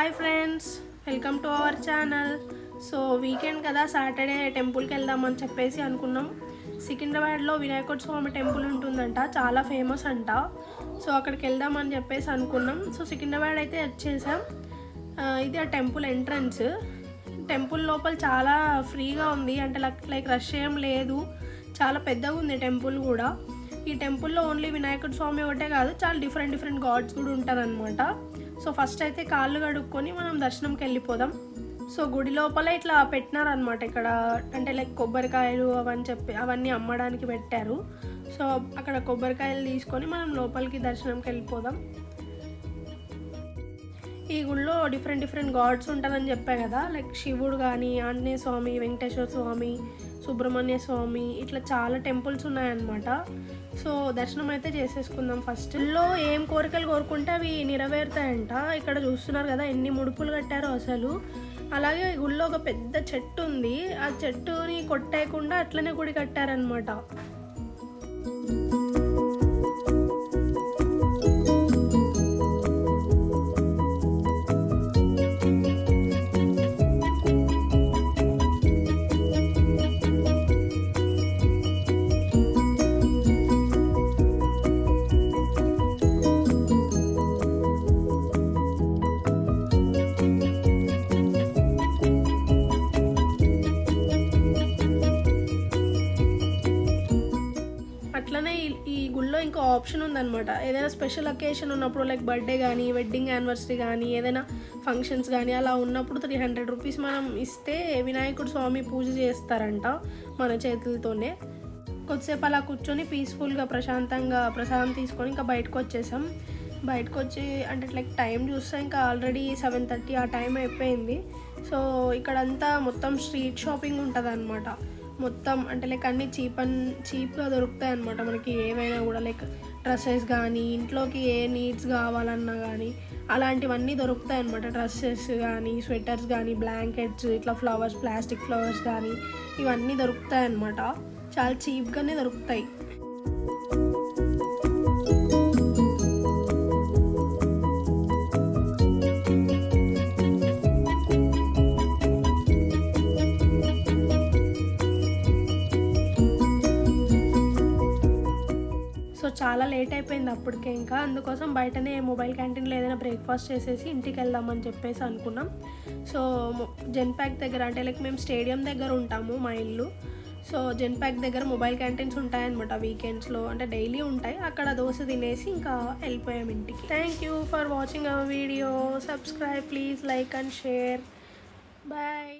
Hi friends, welcome to our channel. So weekend కదా, Saturday టెంపుల్కి వెళ్దామని చెప్పేసి అనుకున్నాం. సికింద్రాబాద్లో వినాయకుడి స్వామి టెంపుల్ ఉంటుందంట, చాలా ఫేమస్ అంట. సో అక్కడికి వెళ్దామని చెప్పేసి అనుకున్నాం. సో సికింద్రాబాద్ అయితే వచ్చేసాం. ఇది ఆ టెంపుల్ ఎంట్రన్స్. టెంపుల్ లోపల చాలా ఫ్రీగా ఉంది, అంటే లైక్ రష్ ఏం లేదు, చాలా పెద్దగా ఉంది టెంపుల్ కూడా. ఈ టెంపుల్లో ఓన్లీ వినాయకుడి స్వామి ఒకటే కాదు, చాలా డిఫరెంట్ గాడ్స్ కూడా ఉంటారనమాట. సో ఫస్ట్ అయితే కాళ్ళు కడుక్కొని మనం దర్శనంకి వెళ్ళిపోదాం. సో గుడి లోపల ఇట్లా పెట్టినారనమాట, ఇక్కడ అంటే లైక్ కొబ్బరికాయలు అవన్నీ అమ్మడానికి పెట్టారు. సో అక్కడ కొబ్బరికాయలు తీసుకొని మనం లోపలికి దర్శనంకి వెళ్ళిపోదాం. ఈ గుడిలో డిఫరెంట్ గాడ్స్ ఉంటారని చెప్పా కదా, లైక్ శివుడు కానీ, ఆంజనేయ స్వామి, వెంకటేశ్వర స్వామి, సుబ్రహ్మణ్య స్వామి, ఇట్లా చాలా టెంపుల్స్ ఉన్నాయన్నమాట. సో దర్శనం అయితే చేసేసుకుందాం. ఫస్ట్లో ఏం కోరికలు కోరుకుంటే అవి నెరవేరుతాయంట. ఇక్కడ చూస్తున్నారు కదా ఎన్ని ముడుపులు కట్టారో అసలు. అలాగే గుడిలో ఒక పెద్ద చెట్టు ఉంది, ఆ చెట్టుని కొట్టేయకుండా అట్లనే గుడి కట్టారనమాట. అట్లనే ఈ గుళ్ళో ఇంకో ఆప్షన్ ఉందన్నమాట. ఏదైనా స్పెషల్ అకేషన్ ఉన్నప్పుడు, లైక్ బర్త్డే కానీ, వెడ్డింగ్ యానివర్సరీ కానీ, ఏదైనా ఫంక్షన్స్ కానీ అలా ఉన్నప్పుడు 300 రూపీస్ మనం ఇస్తే వినాయకుడు స్వామి పూజ చేస్తారంట మన చేతులతోనే. కొద్దిసేపు అలా కూర్చొని పీస్ఫుల్గా ప్రశాంతంగా ప్రసాదం తీసుకొని ఇంకా బయటకు వచ్చేసాం. బయటకు వచ్చి అంటే లైక్ టైం చూస్తే ఇంకా ఆల్రెడీ 7:30 ఆ టైం అయిపోయింది. సో ఇక్కడంతా మొత్తం స్ట్రీట్ షాపింగ్ ఉంటుంది అనమాట. మొత్తం అంటే లైక్ అన్నీ చీప్గా దొరుకుతాయి అనమాట. మనకి ఏవైనా కూడా లైక్ డ్రెస్సెస్ కానీ, ఇంట్లోకి ఏ నీడ్స్ కావాలన్నా కానీ అలాంటివన్నీ దొరుకుతాయి అనమాట. డ్రెస్సెస్ కానీ, స్వెటర్స్ కానీ, బ్లాంకెట్స్, ఇట్లా ఫ్లవర్స్, ప్లాస్టిక్ ఫ్లవర్స్ కానీ ఇవన్నీ దొరుకుతాయి అనమాట. చాలా చీప్గానే దొరుకుతాయి. సో చాలా లేట్ అయిపోయింది అప్పటికే, ఇంకా అందుకోసం బయటనే మొబైల్ క్యాంటీన్లో ఏదైనా బ్రేక్ఫాస్ట్ చేసేసి ఇంటికి వెళ్దామని చెప్పేసి అనుకున్నాం. సో జెన్పాక్ దగ్గర, అంటే లైక్ మేము స్టేడియం దగ్గర ఉంటాము, మా ఇల్లు. సో జెన్పాక్ దగ్గర మొబైల్ క్యాంటీన్స్ ఉంటాయన్నమాట వీకెండ్స్లో, అంటే డైలీ ఉంటాయి. అక్కడ దోశ తినేసి ఇంకా వెళ్ళిపోయాం ఇంటికి. Thank you for watching our video. Subscribe please, like and share. Bye.